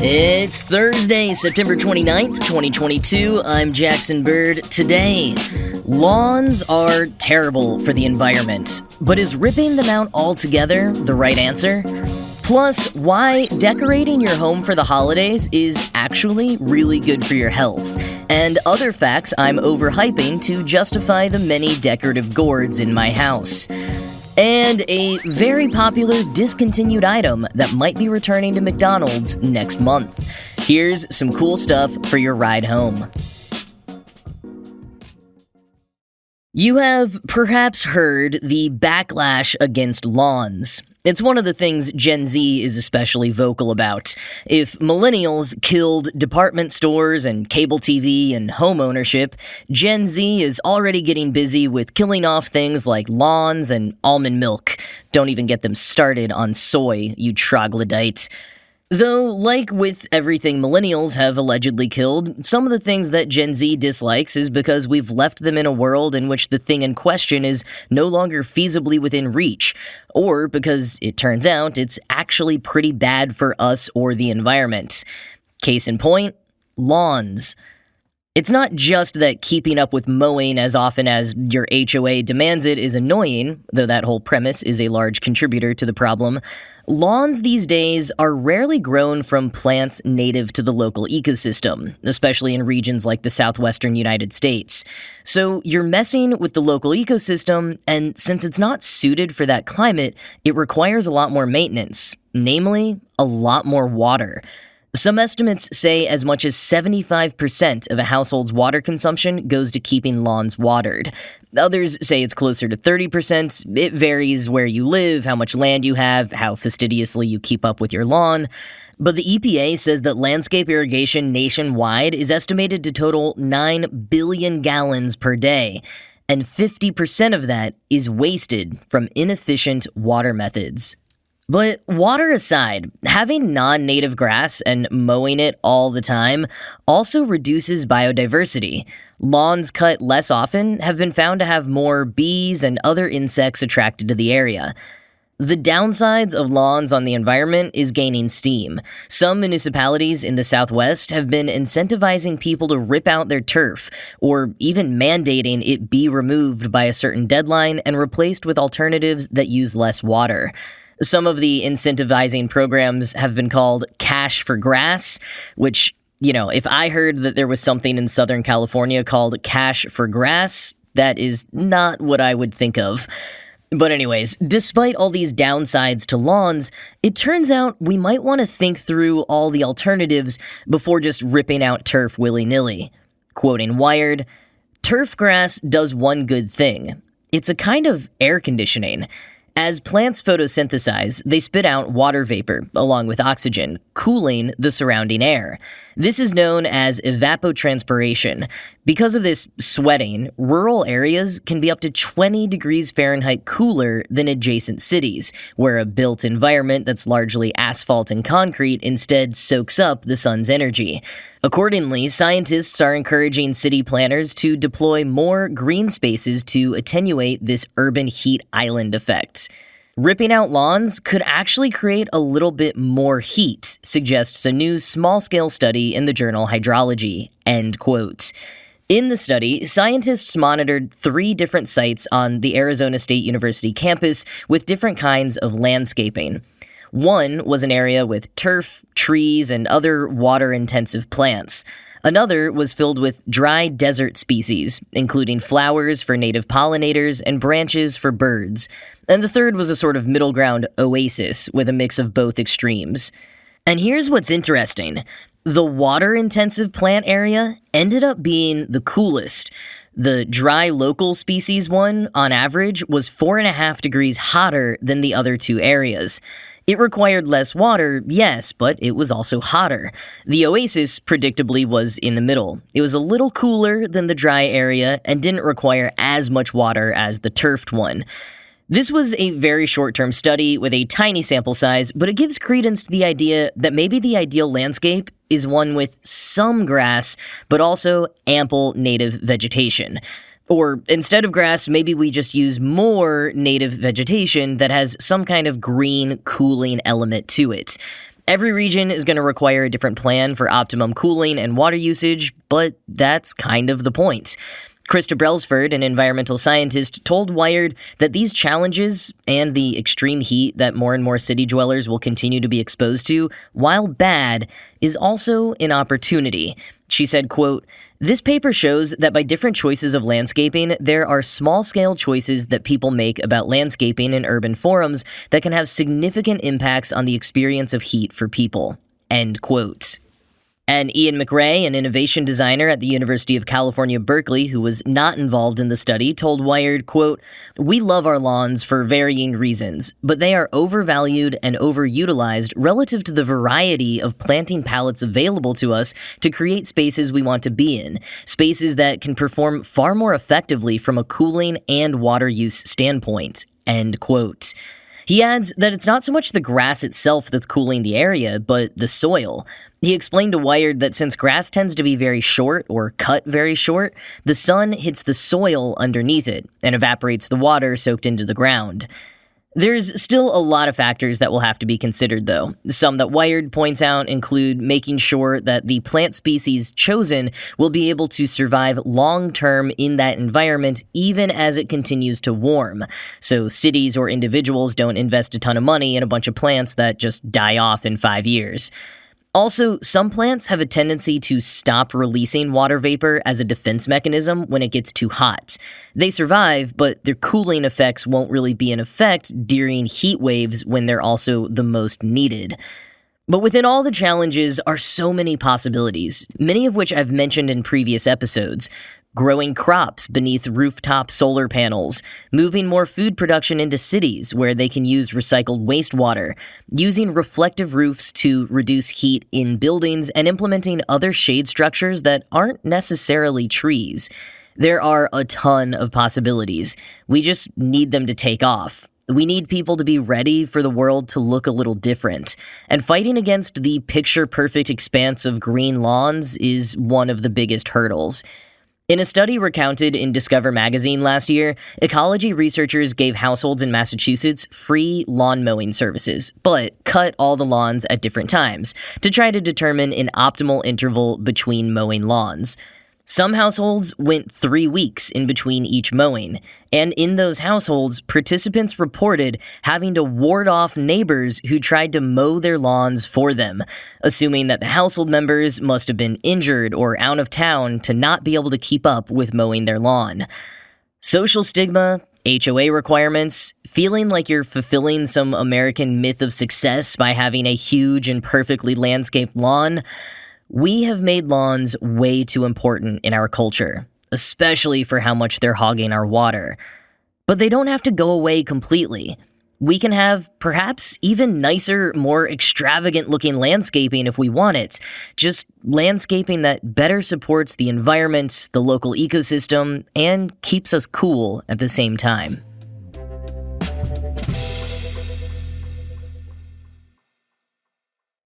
It's Thursday, September 29th, 2022. I'm Jackson Bird. Today, lawns are terrible for the environment, but is ripping them out altogether the right answer? Plus, why decorating your home for the holidays is actually really good for your health, and other facts I'm overhyping to justify the many decorative gourds in my house. And a very popular discontinued item that might be returning to McDonald's next month. Here's some cool stuff for your ride home. You have perhaps heard the backlash against lawns. It's one of the things Gen Z is especially vocal about. If millennials killed department stores and cable TV and home ownership, Gen Z is already getting busy with killing off things like lawns and almond milk. Don't even get them started on soy, you troglodyte. Though, like with everything millennials have allegedly killed, some of the things that Gen Z dislikes is because we've left them in a world in which the thing in question is no longer feasibly within reach, or because it turns out it's actually pretty bad for us or the environment. Case in point, lawns. It's not just that keeping up with mowing as often as your HOA demands it is annoying, though that whole premise is a large contributor to the problem. Lawns these days are rarely grown from plants native to the local ecosystem, especially in regions like the southwestern United States. So you're messing with the local ecosystem, and since it's not suited for that climate, it requires a lot more maintenance, namely, a lot more water. Some estimates say as much as 75% of a household's water consumption goes to keeping lawns watered. Others say it's closer to 30%. It varies where you live, how much land you have, how fastidiously you keep up with your lawn. But the EPA says that landscape irrigation nationwide is estimated to total 9 billion gallons per day, and 50% of that is wasted from inefficient water methods. But water aside, having non-native grass and mowing it all the time also reduces biodiversity. Lawns cut less often have been found to have more bees and other insects attracted to the area. The downsides of lawns on the environment is gaining steam. Some municipalities in the Southwest have been incentivizing people to rip out their turf, or even mandating it be removed by a certain deadline and replaced with alternatives that use less water. Some of the incentivizing programs have been called Cash for Grass, which, if I heard that there was something in Southern California called Cash for Grass, that is not what I would think of. But anyways, despite all these downsides to lawns, it turns out we might want to think through all the alternatives before just ripping out turf willy-nilly. Quoting Wired, "Turf grass does one good thing. It's a kind of air conditioning. As plants photosynthesize, they spit out water vapor, along with oxygen, cooling the surrounding air. This is known as evapotranspiration. Because of this sweating, rural areas can be up to 20 degrees Fahrenheit cooler than adjacent cities, where a built environment that's largely asphalt and concrete instead soaks up the sun's energy. Accordingly, scientists are encouraging city planners to deploy more green spaces to attenuate this urban heat island effect. Ripping out lawns could actually create a little bit more heat, suggests a new small-scale study in the journal Hydrology." End quote. In the study, scientists monitored 3 different sites on the Arizona State University campus with different kinds of landscaping. One was an area with turf, trees, and other water-intensive plants. Another was filled with dry desert species, including flowers for native pollinators and branches for birds. And the third was a sort of middle ground oasis with a mix of both extremes. And here's what's interesting. The water-intensive plant area ended up being the coolest. The dry local species one, on average, was 4.5 degrees hotter than the other 2 areas. It required less water, yes, but it was also hotter. The oasis, predictably, was in the middle. It was a little cooler than the dry area and didn't require as much water as the turfed one. This was a very short-term study with a tiny sample size, but it gives credence to the idea that maybe the ideal landscape is one with some grass, but also ample native vegetation. Or instead of grass, maybe we just use more native vegetation that has some kind of green cooling element to it. Every region is going to require a different plan for optimum cooling and water usage, but that's kind of the point. Krista Brailsford, an environmental scientist, told Wired that these challenges and the extreme heat that more and more city dwellers will continue to be exposed to, while bad, is also an opportunity. She said, quote, "This paper shows that by different choices of landscaping, there are small-scale choices that people make about landscaping in urban forums that can have significant impacts on the experience of heat for people." End quote. And Ian McRae, an innovation designer at the University of California, Berkeley, who was not involved in the study, told Wired, quote, "We love our lawns for varying reasons, but they are overvalued and overutilized relative to the variety of planting palettes available to us to create spaces we want to be in, spaces that can perform far more effectively from a cooling and water use standpoint." End quote. He adds that it's not so much the grass itself that's cooling the area, but the soil. He explained to Wired that since grass tends to be very short or cut very short, the sun hits the soil underneath it and evaporates the water soaked into the ground. There's still a lot of factors that will have to be considered, though. Some that Wired points out include making sure that the plant species chosen will be able to survive long-term in that environment even as it continues to warm, so cities or individuals don't invest a ton of money in a bunch of plants that just die off in 5 years. Also, some plants have a tendency to stop releasing water vapor as a defense mechanism when it gets too hot. They survive, but their cooling effects won't really be in effect during heat waves when they're also the most needed. But within all the challenges are so many possibilities, many of which I've mentioned in previous episodes. Growing crops beneath rooftop solar panels, moving more food production into cities where they can use recycled wastewater, using reflective roofs to reduce heat in buildings, and implementing other shade structures that aren't necessarily trees. There are a ton of possibilities. We just need them to take off. We need people to be ready for the world to look a little different. And fighting against the picture-perfect expanse of green lawns is one of the biggest hurdles. In a study recounted in Discover magazine last year, ecology researchers gave households in Massachusetts free lawn mowing services, but cut all the lawns at different times to try to determine an optimal interval between mowing lawns. Some households went 3 weeks in between each mowing, and in those households, participants reported having to ward off neighbors who tried to mow their lawns for them, assuming that the household members must have been injured or out of town to not be able to keep up with mowing their lawn. Social stigma, HOA requirements, feeling like you're fulfilling some American myth of success by having a huge and perfectly landscaped lawn. We have made lawns way too important in our culture, especially for how much they're hogging our water. But they don't have to go away completely. We can have perhaps even nicer, more extravagant-looking landscaping if we want it, just landscaping that better supports the environment, the local ecosystem, and keeps us cool at the same time.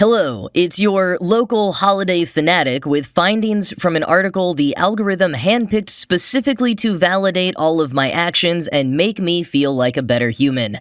Hello, it's your local holiday fanatic with findings from an article the algorithm handpicked specifically to validate all of my actions and make me feel like a better human.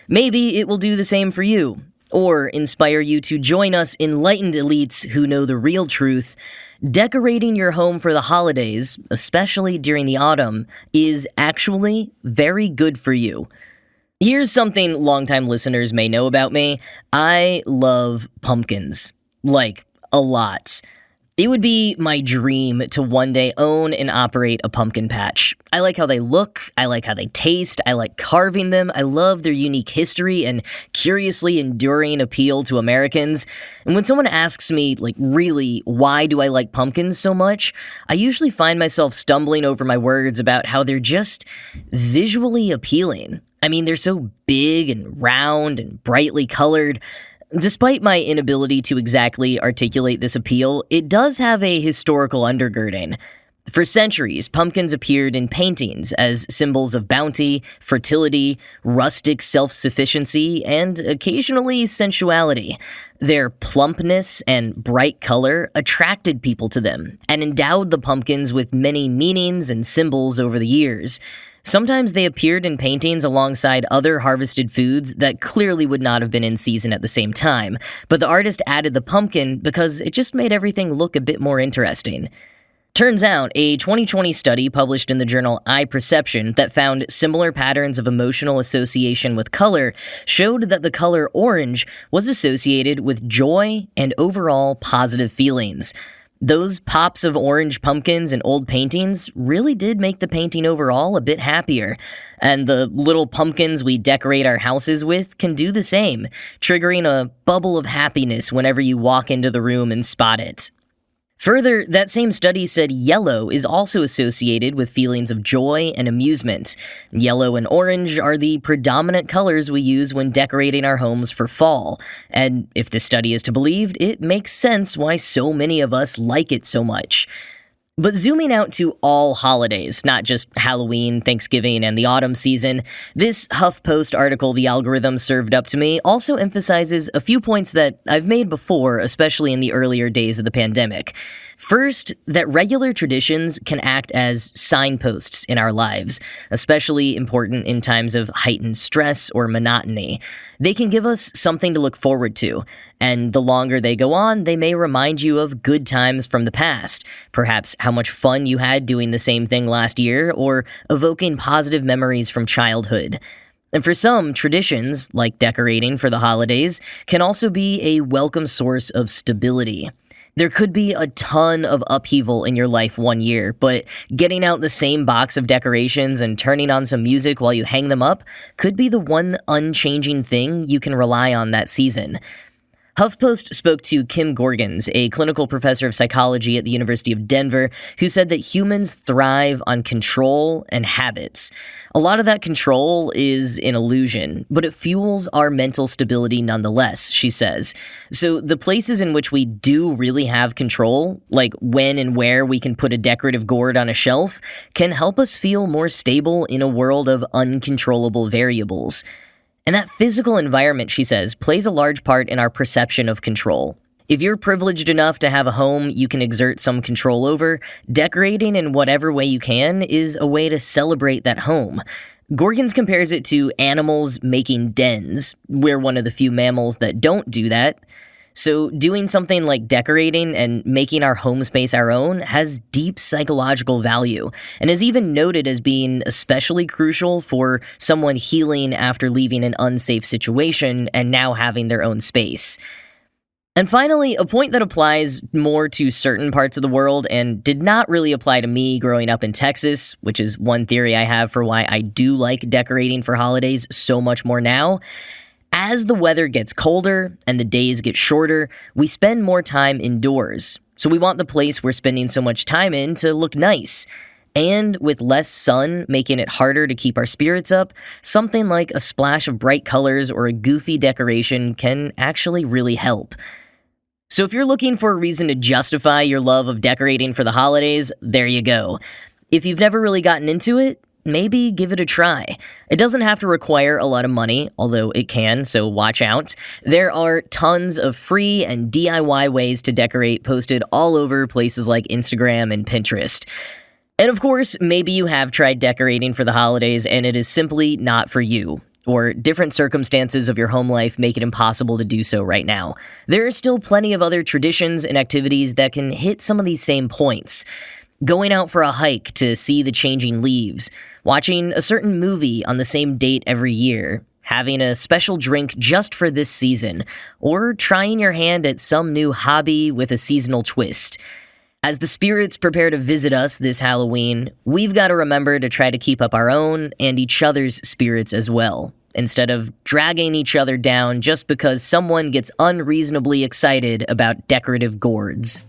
Maybe it will do the same for you, or inspire you to join us enlightened elites who know the real truth. Decorating your home for the holidays, especially during the autumn, is actually very good for you. Here's something longtime listeners may know about me. I love pumpkins. Like, a lot. It would be my dream to one day own and operate a pumpkin patch. I like how they look, I like how they taste, I like carving them, I love their unique history and curiously enduring appeal to Americans. And when someone asks me, really, why do I like pumpkins so much, I usually find myself stumbling over my words about how they're just visually appealing. I mean, they're so big and round and brightly colored. Despite my inability to exactly articulate this appeal, it does have a historical undergirding. For centuries, pumpkins appeared in paintings as symbols of bounty, fertility, rustic self-sufficiency, and occasionally sensuality. Their plumpness and bright color attracted people to them and endowed the pumpkins with many meanings and symbols over the years. Sometimes they appeared in paintings alongside other harvested foods that clearly would not have been in season at the same time, but the artist added the pumpkin because it just made everything look a bit more interesting. Turns out, a 2020 study published in the journal Eye Perception that found similar patterns of emotional association with color showed that the color orange was associated with joy and overall positive feelings. Those pops of orange pumpkins in old paintings really did make the painting overall a bit happier, and the little pumpkins we decorate our houses with can do the same, triggering a bubble of happiness whenever you walk into the room and spot it. Further, that same study said yellow is also associated with feelings of joy and amusement. Yellow and orange are the predominant colors we use when decorating our homes for fall, and if this study is to be believed, it makes sense why so many of us like it so much. But zooming out to all holidays, not just Halloween, Thanksgiving, and the autumn season, this HuffPost article the algorithm served up to me also emphasizes a few points that I've made before, especially in the earlier days of the pandemic. First, that regular traditions can act as signposts in our lives, especially important in times of heightened stress or monotony. They can give us something to look forward to, and the longer they go on, they may remind you of good times from the past, perhaps how much fun you had doing the same thing last year, or evoking positive memories from childhood. And for some, traditions, like decorating for the holidays, can also be a welcome source of stability. There could be a ton of upheaval in your life one year, but getting out the same box of decorations and turning on some music while you hang them up could be the one unchanging thing you can rely on that season. HuffPost spoke to Kim Gorgons, a clinical professor of psychology at the University of Denver, who said that humans thrive on control and habits. A lot of that control is an illusion, but it fuels our mental stability nonetheless, she says. So the places in which we do really have control, like when and where we can put a decorative gourd on a shelf, can help us feel more stable in a world of uncontrollable variables. And that physical environment, she says, plays a large part in our perception of control. If you're privileged enough to have a home you can exert some control over, decorating in whatever way you can is a way to celebrate that home. Gorgons compares it to animals making dens. We're one of the few mammals that don't do that. So doing something like decorating and making our home space our own has deep psychological value, and is even noted as being especially crucial for someone healing after leaving an unsafe situation and now having their own space. And finally, a point that applies more to certain parts of the world and did not really apply to me growing up in Texas, which is one theory I have for why I do like decorating for holidays so much more now. As the weather gets colder and the days get shorter, we spend more time indoors. So we want the place we're spending so much time in to look nice. And with less sun making it harder to keep our spirits up, something like a splash of bright colors or a goofy decoration can actually really help. So if you're looking for a reason to justify your love of decorating for the holidays, there you go. If you've never really gotten into it, maybe give it a try. It doesn't have to require a lot of money, although it can, so watch out. There are tons of free and DIY ways to decorate posted all over places like Instagram and Pinterest. And of course, maybe you have tried decorating for the holidays and it is simply not for you, or different circumstances of your home life make it impossible to do so right now. There are still plenty of other traditions and activities that can hit some of these same points. Going out for a hike to see the changing leaves, watching a certain movie on the same date every year, having a special drink just for this season, or trying your hand at some new hobby with a seasonal twist. As the spirits prepare to visit us this Halloween, we've got to remember to try to keep up our own and each other's spirits as well, instead of dragging each other down just because someone gets unreasonably excited about decorative gourds.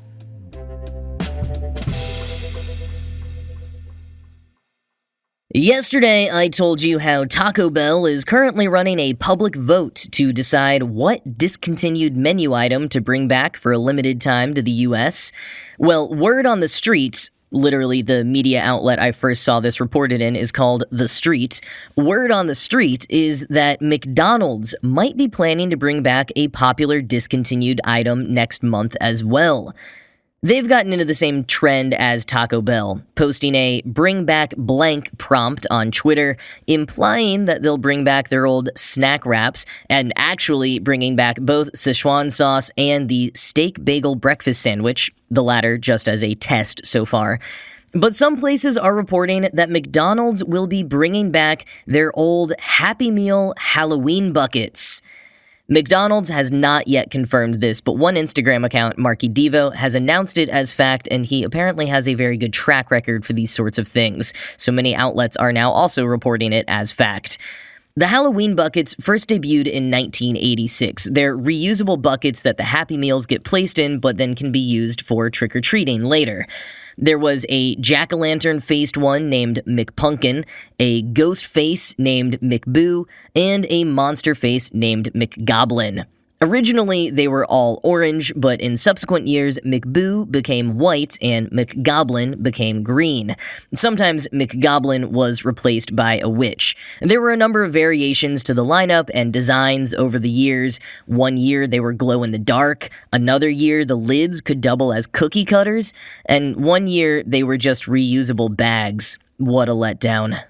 Yesterday, I told you how Taco Bell is currently running a public vote to decide what discontinued menu item to bring back for a limited time to the US. Well, word on the street, literally the media outlet I first saw this reported in is called The Street. Word on the street is that McDonald's might be planning to bring back a popular discontinued item next month as well. They've gotten into the same trend as Taco Bell, posting a bring back blank prompt on Twitter, implying that they'll bring back their old snack wraps and actually bringing back both Szechuan sauce and the steak bagel breakfast sandwich, the latter just as a test so far. But some places are reporting that McDonald's will be bringing back their old Happy Meal Halloween buckets. McDonald's has not yet confirmed this, but one Instagram account, Marky Devo, has announced it as fact, and he apparently has a very good track record for these sorts of things, so many outlets are now also reporting it as fact. The Halloween buckets first debuted in 1986. They're reusable buckets that the Happy Meals get placed in, but then can be used for trick-or-treating later. There was a jack-o'-lantern-faced one named McPumpkin, a ghost face named McBoo, and a monster face named McGoblin. Originally, they were all orange, but in subsequent years, McBoo became white and McGoblin became green. Sometimes McGoblin was replaced by a witch. There were a number of variations to the lineup and designs over the years. One year, they were glow-in-the-dark. Another year, the lids could double as cookie cutters. And one year, they were just reusable bags. What a letdown.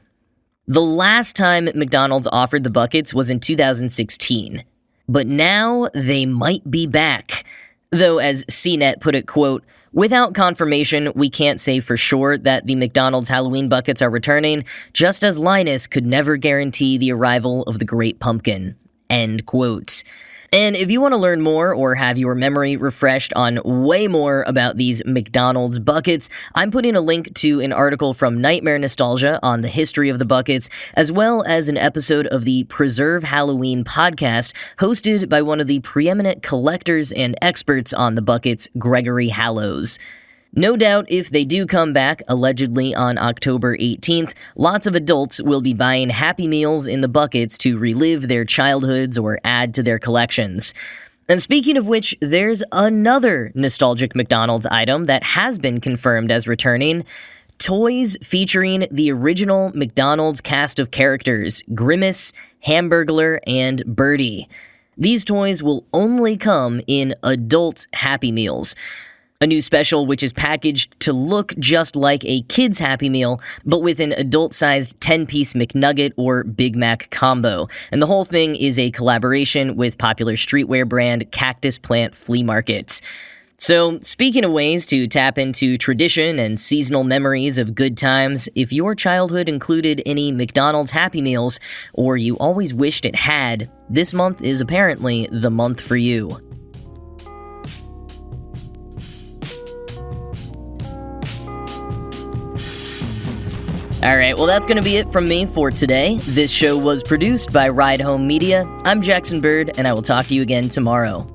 The last time McDonald's offered the buckets was in 2016. But now they might be back. Though, as CNET put it, quote, "Without confirmation, we can't say for sure that the McDonald's Halloween buckets are returning, just as Linus could never guarantee the arrival of the Great Pumpkin." End quote. And if you want to learn more or have your memory refreshed on way more about these McDonald's buckets, I'm putting a link to an article from Nightmare Nostalgia on the history of the buckets, as well as an episode of the Preserve Halloween podcast hosted by one of the preeminent collectors and experts on the buckets, Gregory Hallows. No doubt, if they do come back, allegedly on October 18th, lots of adults will be buying Happy Meals in the buckets to relive their childhoods or add to their collections. And speaking of which, there's another nostalgic McDonald's item that has been confirmed as returning: toys featuring the original McDonald's cast of characters, Grimace, Hamburglar, and Birdie. These toys will only come in adult Happy Meals. A new special which is packaged to look just like a kid's Happy Meal, but with an adult-sized 10-piece McNugget or Big Mac combo. And the whole thing is a collaboration with popular streetwear brand Cactus Plant Flea Market. So, speaking of ways to tap into tradition and seasonal memories of good times, if your childhood included any McDonald's Happy Meals, or you always wished it had, this month is apparently the month for you. Alright, well that's gonna be it from me for today. This show was produced by Ride Home Media. I'm Jackson Bird, and I will talk to you again tomorrow.